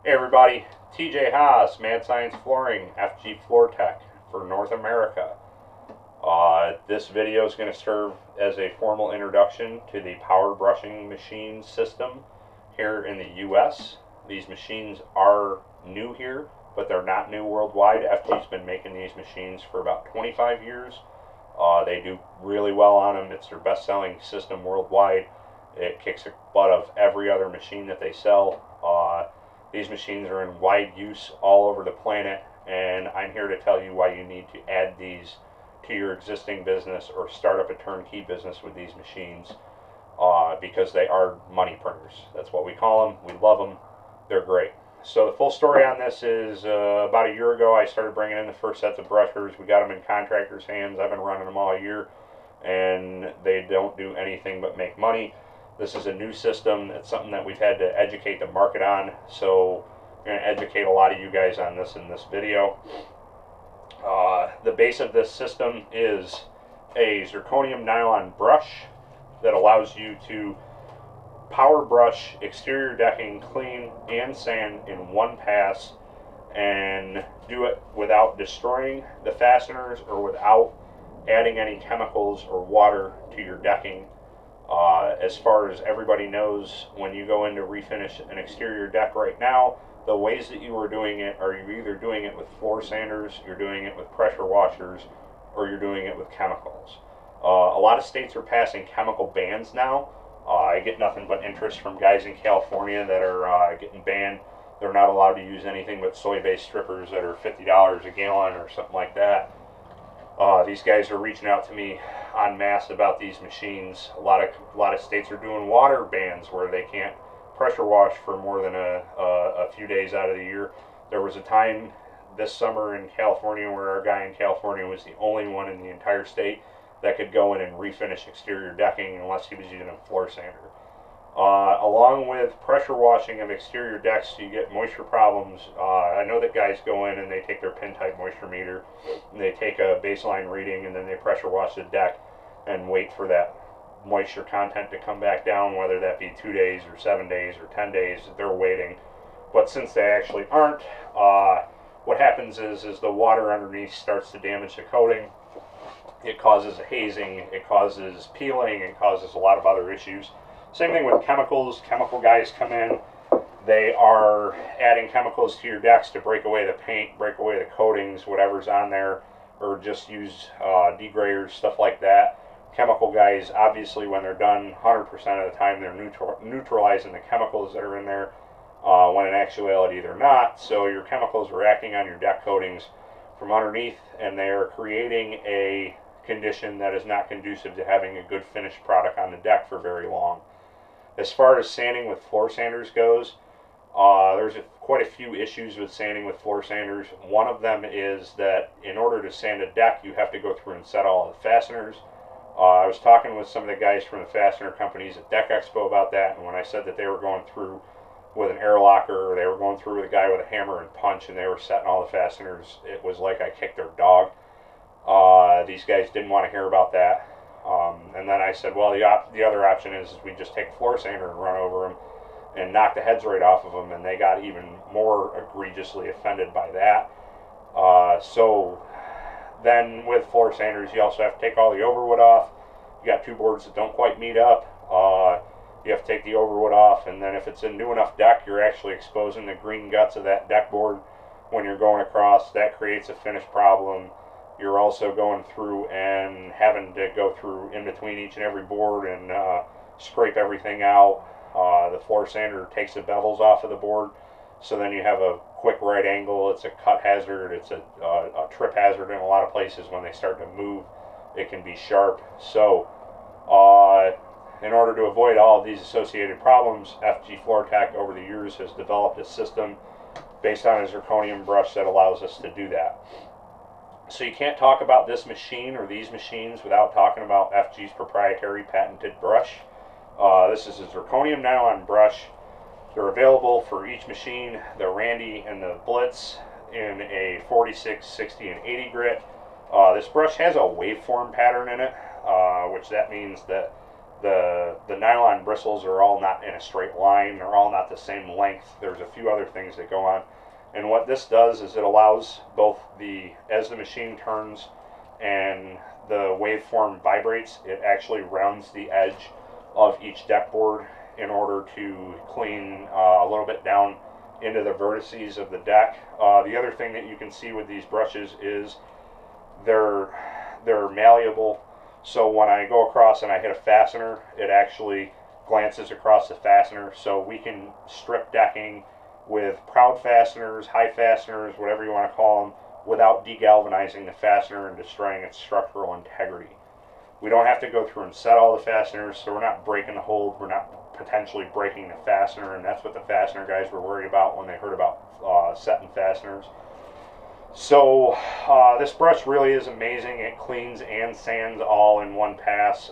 Hey everybody, TJ Haas, Mad Science Flooring, FG Floortec for North America. This video is going to serve as a formal introduction to the power brushing machine system here in the US. These machines are new here, but they're not new worldwide. FG's been making these machines for about 25 years. They do really well on them. It's their best-selling system worldwide. It kicks the butt of every other machine that they sell. These machines are in wide use all over the planet, and I'm here to tell you why you need to add these to your existing business or start up a turnkey business with these machines, because they are money printers. That's what we call them. We love them. They're great. So the full story on this is about a year ago I started bringing in the first sets of brushers. We got them in contractors' hands. I've been running them all year, and they don't do anything but make money. This is a new system. It's something that we've had to educate the market on, so I'm going to educate a lot of you guys on this in this video. The base of this system is a zirconium nylon brush that allows you to power brush exterior decking, clean and sand in one pass, and do it without destroying the fasteners or without adding any chemicals or water to your decking. As far as everybody knows, when you go in to refinish an exterior deck right now, the ways that you are doing it are you're either doing it with floor sanders, you're doing it with pressure washers, or you're doing it with chemicals. A lot of states are passing chemical bans now. I get nothing but interest from guys in California that are getting banned. They're not allowed to use anything but soy-based strippers that are $50 a gallon or something like that. These guys are reaching out to me en masse about these machines. A lot of states are doing water bans where they can't pressure wash for more than a few days out of the year. There was a time this summer in California where our guy in California was the only one in the entire state that could go in and refinish exterior decking unless he was using a floor sander. Along with pressure washing of exterior decks, you get moisture problems. I know that guys go in and they take their pin type moisture meter and they take a baseline reading and then they pressure wash the deck and wait for that moisture content to come back down, whether that be 2 days or 7 days or 10 days. They're waiting. But since they actually aren't, what happens is the water underneath starts to damage the coating. It causes a hazing, it causes peeling, it causes a lot of other issues. Same thing with chemicals. Chemical guys come in, they are adding chemicals to your decks to break away the paint, break away the coatings, whatever's on there, or just use degraders, stuff like that. Chemical guys, obviously when they're done, 100% of the time they're neutralizing the chemicals that are in there, when in actuality they're not. So your chemicals are acting on your deck coatings from underneath, and they are creating a condition that is not conducive to having a good finished product on the deck for very long. As far as sanding with floor sanders goes, there's quite a few issues with sanding with floor sanders. One of them is that in order to sand a deck, you have to go through and set all the fasteners. I was talking with some of the guys from the fastener companies at Deck Expo about that, and when I said that they were going through with an air locker, or they were going through with a guy with a hammer and punch, and they were setting all the fasteners, it was like I kicked their dog. These guys didn't want to hear about that. And then I said, well, the other option is we just take a floor sander and run over them and knock the heads right off of them, and they got even more egregiously offended by that. So then with floor sanders, you also have to take all the overwood off. You got two boards that don't quite meet up. You have to take the overwood off, and then if it's a new enough deck, you're actually exposing the green guts of that deck board when you're going across. That creates a finish problem. You're also going through and having to go through in between each and every board and scrape everything out. The floor sander takes the bevels off of the board, so then you have a quick right angle. It's a cut hazard. It's a trip hazard in a lot of places. When they start to move, it can be sharp. So in order to avoid all of these associated problems, FG Floortec over the years has developed a system based on a zirconium brush that allows us to do that. So you can't talk about this machine or these machines without talking about FG's proprietary patented brush. This is a zirconium nylon brush. They're available for each machine, the Randy and the Blitz, in a 46, 60, and 80 grit. This brush has a waveform pattern in it, which that means that The nylon bristles are all not in a straight line. They're all not the same length. There's a few other things that go on. And what this does is it allows both as the machine turns and the waveform vibrates, it actually rounds the edge of each deck board in order to clean a little bit down into the vertices of the deck. The other thing that you can see with these brushes is they're malleable. So when I go across and I hit a fastener, it actually glances across the fastener. So we can strip decking with proud fasteners, high fasteners, whatever you want to call them, without degalvanizing the fastener and destroying its structural integrity. We don't have to go through and set all the fasteners, so we're not breaking the hold, we're not potentially breaking the fastener, and that's what the fastener guys were worried about when they heard about setting fasteners. So this brush really is amazing. It cleans and sands all in one pass.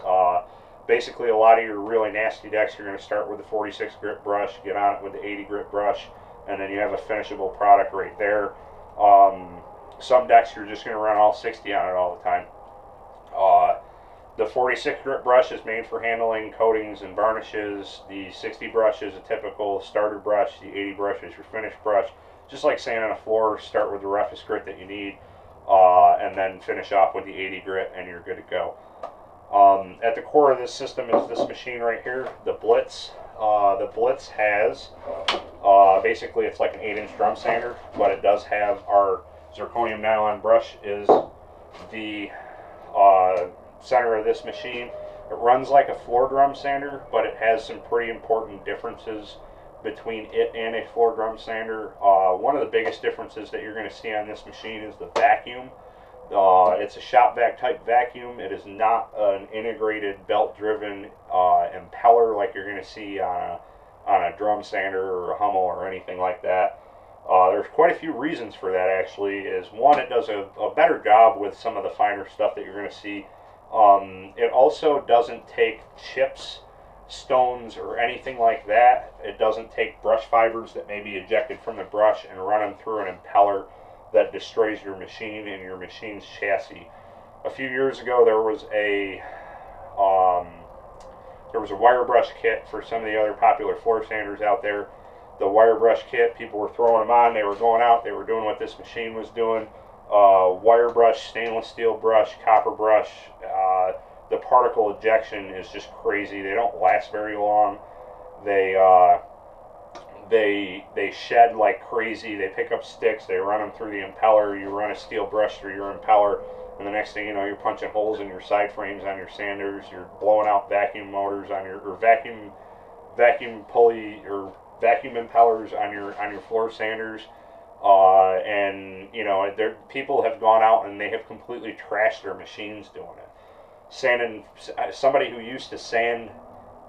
Basically, a lot of your really nasty decks, you're going to start with the 46 grit brush, get on it with the 80 grit brush, and then you have a finishable product right there. Some decks you're just going to run all 60 on it all the time. The 46 grit brush is made for handling coatings and varnishes. The 60 brush is a typical starter brush. The 80 brush is your finished brush. Just like sanding a floor, start with the roughest grit that you need, and then finish off with the 80 grit, and you're good to go. At the core of this system is this machine right here, the Blitz. The Blitz has, basically it's like an 8-inch drum sander, but it does have our Zirconium nylon brush is the center of this machine. It runs like a floor drum sander, but it has some pretty important differences between it and a floor drum sander. One of the biggest differences that you're going to see on this machine is the vacuum. It's a shop vac type vacuum. It is not an integrated belt driven impeller like you're going to see on a drum sander or a Hummel or anything like that. There's quite a few reasons for that actually. Is one, it does a better job with some of the finer stuff that you're going to see. It also doesn't take chips, stones, or anything like that. It doesn't take brush fibers that may be ejected from the brush and run them through an impeller that destroys your machine and your machine's chassis. A few years ago there was a wire brush kit for some of the other popular floor sanders out there. The wire brush kit, people were throwing them on, they were going out, they were doing what this machine was doing. Wire brush, stainless steel brush, copper brush, the particle ejection is just crazy. They don't last very long. They shed like crazy. They pick up sticks, they run them through the impeller. You run a steel brush through your impeller, and the next thing you know, you're punching holes in your side frames on your sanders. You're blowing out vacuum motors on your, or vacuum pulley or vacuum impellers on your floor sanders. And you know, people have gone out and they have completely trashed their machines doing it. Sanding, somebody who used to sand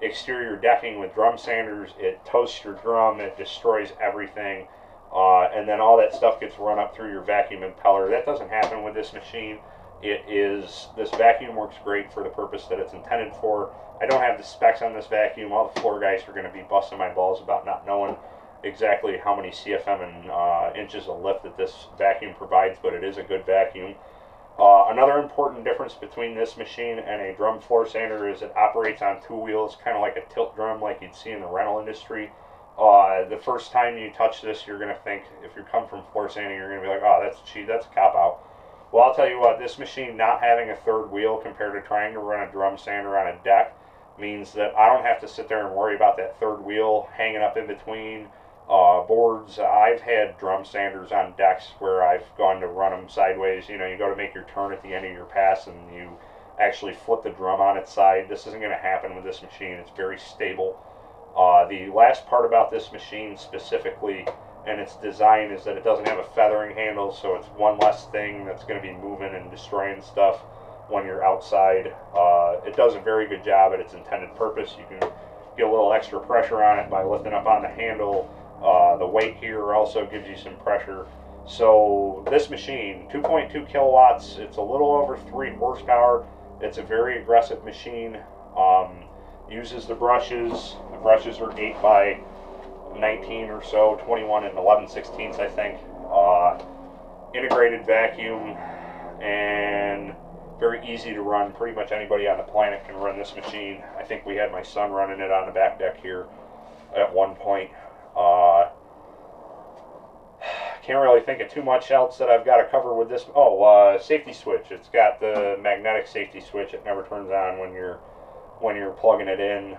exterior decking with drum sanders, it toasts your drum, it destroys everything, and then all that stuff gets run up through your vacuum impeller. That doesn't happen with this machine. This vacuum works great for the purpose that it's intended for. I don't have the specs on this vacuum. All the floor guys are going to be busting my balls about not knowing exactly how many CFM and inches of lift that this vacuum provides, but it is a good vacuum. Another important difference between this machine and a drum floor sander is it operates on two wheels, kind of like a tilt drum like you'd see in the rental industry. The first time you touch this, you're going to think, if you come from floor sanding, you're going to be like, oh, that's cheap, that's a cop-out. Well, I'll tell you what, this machine not having a third wheel compared to trying to run a drum sander on a deck means that I don't have to sit there and worry about that third wheel hanging up in between boards. I've had drum sanders on decks where I've gone to run them sideways. You know, you go to make your turn at the end of your pass and you actually flip the drum on its side. This isn't going to happen with this machine. It's very stable. The last part about this machine specifically and its design is that it doesn't have a feathering handle, so it's one less thing that's going to be moving and destroying stuff when you're outside. It does a very good job at its intended purpose. You can get a little extra pressure on it by lifting up on the handle. The weight here also gives you some pressure. So this machine, 2.2 kilowatts, it's a little over 3 horsepower. It's a very aggressive machine. Uses the brushes. The brushes are 8 by 19 or so, 21 and 11/16 I think. Integrated vacuum, and Very easy to run. Pretty much anybody on the planet can run this machine. I think we had my son running it on the back deck here at one point. Can't really think of too much else that I've got to cover with this. Oh, safety switch. It's got the magnetic safety switch. It never turns on when you're plugging it in.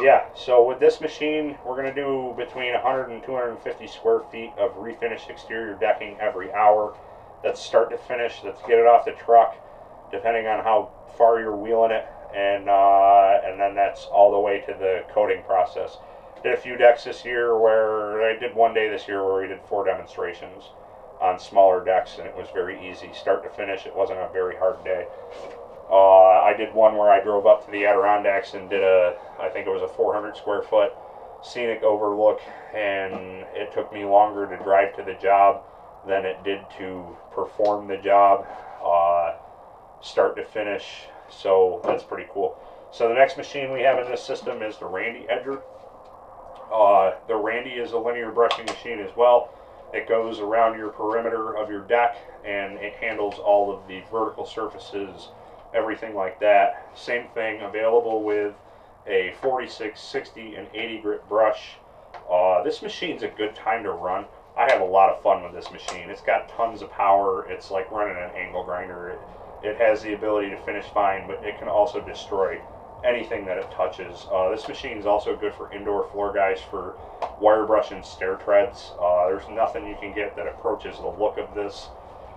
Yeah, so with this machine, we're going to do between 100 and 250 square feet of refinished exterior decking every hour. That's start to finish. Let's get it off the truck, depending on how far you're wheeling it, and then that's all the way to the coating process. Did a few decks this year where I did one day this year where we did 4 demonstrations on smaller decks, and it was very easy, start to finish. It wasn't a very hard day. I did one where I drove up to the Adirondacks and did I think it was a 400 square foot scenic overlook, and it took me longer to drive to the job than it did to perform the job, start to finish. So that's pretty cool. So the next machine we have in this system is the Randy Edger. The Randy is a linear brushing machine as well. It goes around your perimeter of your deck, and it handles all of the vertical surfaces, everything like that. Same thing, available with a 46, 60, and 80 grit brush. This machine's a good time to run. I have a lot of fun with this machine. It's got tons of power. It's like running an angle grinder. It has the ability to finish fine, but it can also destroy anything that it touches. This machine is also good for indoor floor guys for wire brush and stair treads. There's nothing you can get that approaches the look of this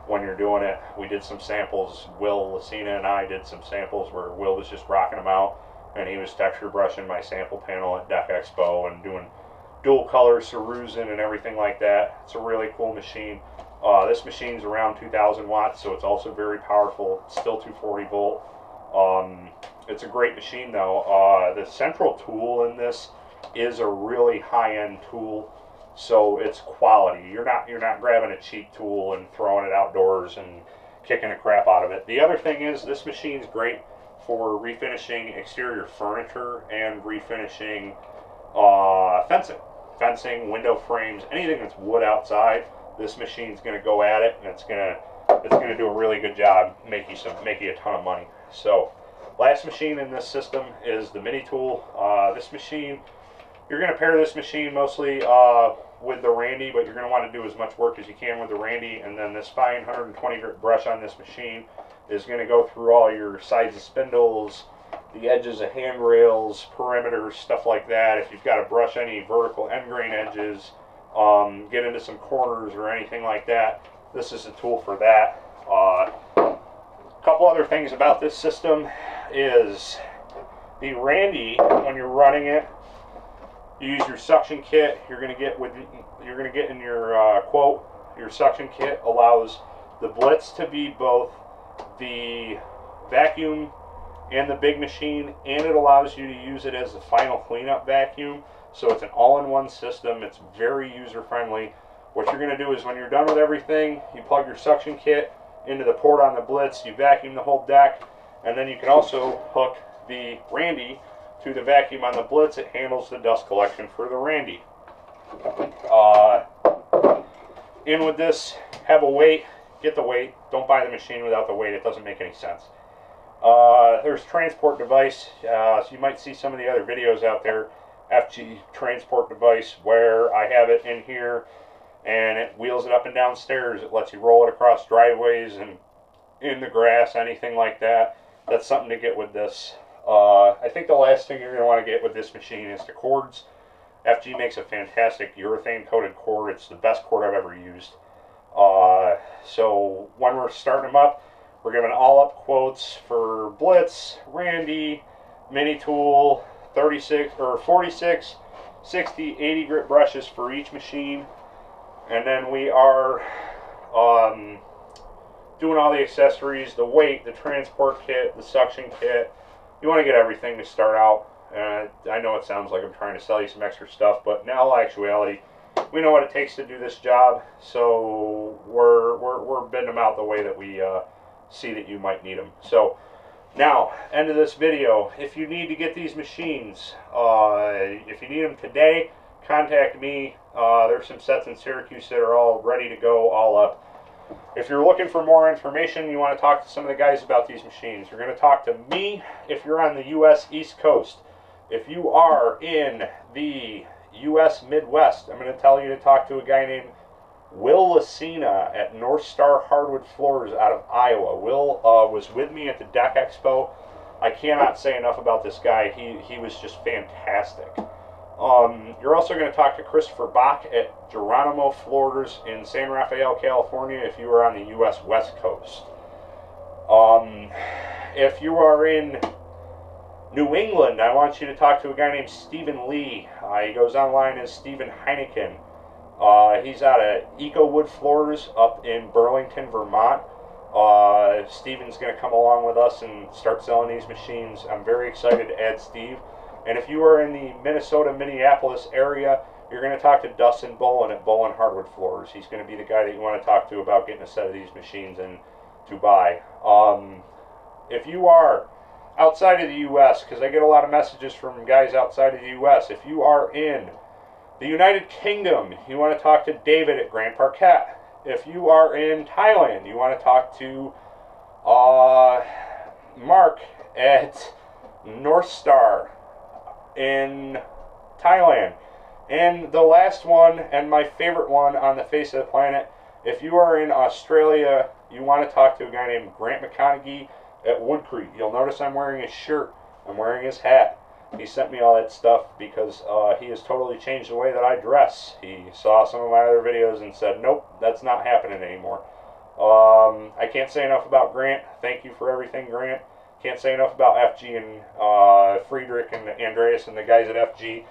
when you're doing it. We did some samples. Will Lucina and I did some samples where Will was just rocking them out, and he was texture brushing my sample panel at Deck Expo and doing dual color ceruzin and everything like that. It's a really cool machine. This machine's around 2,000 watts, so it's also very powerful. It's still 240 volt. It's a great machine though. The central tool in this is a really high-end tool, so it's quality. You're not grabbing a cheap tool and throwing it outdoors and kicking the crap out of it. The other thing is this machine's great for refinishing exterior furniture and refinishing fencing, window frames, anything that's wood outside. This machine's going to go at it, and it's going to do a really good job, make you a ton of money. So, last machine in this system is the mini tool. This machine, you're going to pair this machine mostly with the Randy, but you're going to want to do as much work as you can with the Randy. And then this fine 120 grit brush on this machine is going to go through all your sides of spindles, the edges of handrails, perimeters, stuff like that. If you've got to brush any vertical end grain edges, get into some corners or anything like that, this is a tool for that. A couple other things about this system is the Randy, when you're running it, you use your suction kit. You're going to get in your quote. Your suction kit allows the Blitz to be both the vacuum and the big machine, and it allows you to use it as the final cleanup vacuum. So it's an all-in-one system. It's very user-friendly. What you're going to do is when you're done with everything, you plug your suction kit into the port on the Blitz, you vacuum the whole deck, and then you can also hook the Randy to the vacuum on the Blitz. It handles the dust collection for the Randy. In with this, have a weight, get the weight. Don't buy the machine without the weight. It doesn't make any sense. There's transport device. So you might see some of the other videos out there, FG transport device, where I have it in here and it wheels it up and down stairs. It lets you roll it across driveways and in the grass, anything like that. That's something to get with this. I think the last thing you're going to want to get with this machine is the cords. FG makes a fantastic urethane coated cord. It's the best cord I've ever used. So when we're starting them up, we're giving all up quotes for Blitz, Randy, Mini Tool, 36 or 46, 60, 80 grit brushes for each machine. And then we are doing all the accessories, the weight, the transport kit, the suction kit. You want to get everything to start out. I know it sounds like I'm trying to sell you some extra stuff, but in all actuality, we know what it takes to do this job, so we're bidding them out the way that we see that you might need them. So now, end of this video. If you need to get these machines, if you need them today, contact me. There's some sets in Syracuse that are all ready to go, all up. If you're looking for more information, you want to talk to some of the guys about these machines, you're going to talk to me if you're on the U.S. East Coast. If you are in the U.S. Midwest, I'm going to tell you to talk to a guy named Will Lucina at North Star Hardwood Floors out of Iowa. Will was with me at the Deck Expo. I cannot say enough about this guy. He was just fantastic. You're also going to talk to Christopher Bach at Geronimo Floors in San Rafael, California, if you are on the U.S. West Coast. If you are in New England, I want you to talk to a guy named Stephen Lee. He goes online as Stephen Heineken. He's out of Eco Wood Floors up in Burlington, Vermont. Stephen's going to come along with us and start selling these machines. I'm very excited to add Steve. And if you are in the Minnesota, Minneapolis area, you're going to talk to Dustin Bolin at Bolin Hardwood Floors. He's going to be the guy that you want to talk to about getting a set of these machines and to buy. If you are outside of the U.S., because I get a lot of messages from guys outside of the U.S., if you are in the United Kingdom, you want to talk to David at Grand Parquet. If you are in Thailand, you want to talk to Mark at North Star in Thailand. And the last one, and my favorite one on the face of the planet, if you are in Australia, you want to talk to a guy named Grant McConaughey at Woodcrete. You'll notice I'm wearing his shirt, I'm wearing his hat. He sent me all that stuff because he has totally changed the way that I dress. He saw some of my other videos and said, nope, that's not happening anymore. I can't say enough about Grant. Thank you for everything, Grant. Can't say enough about FG and Friedrich and Andreas and the guys at FG.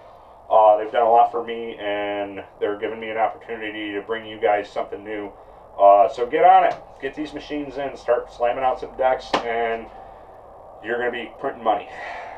They've done a lot for me, and they're giving me an opportunity to bring you guys something new. So get on it. Get these machines in. Start slamming out some decks, and you're going to be printing money.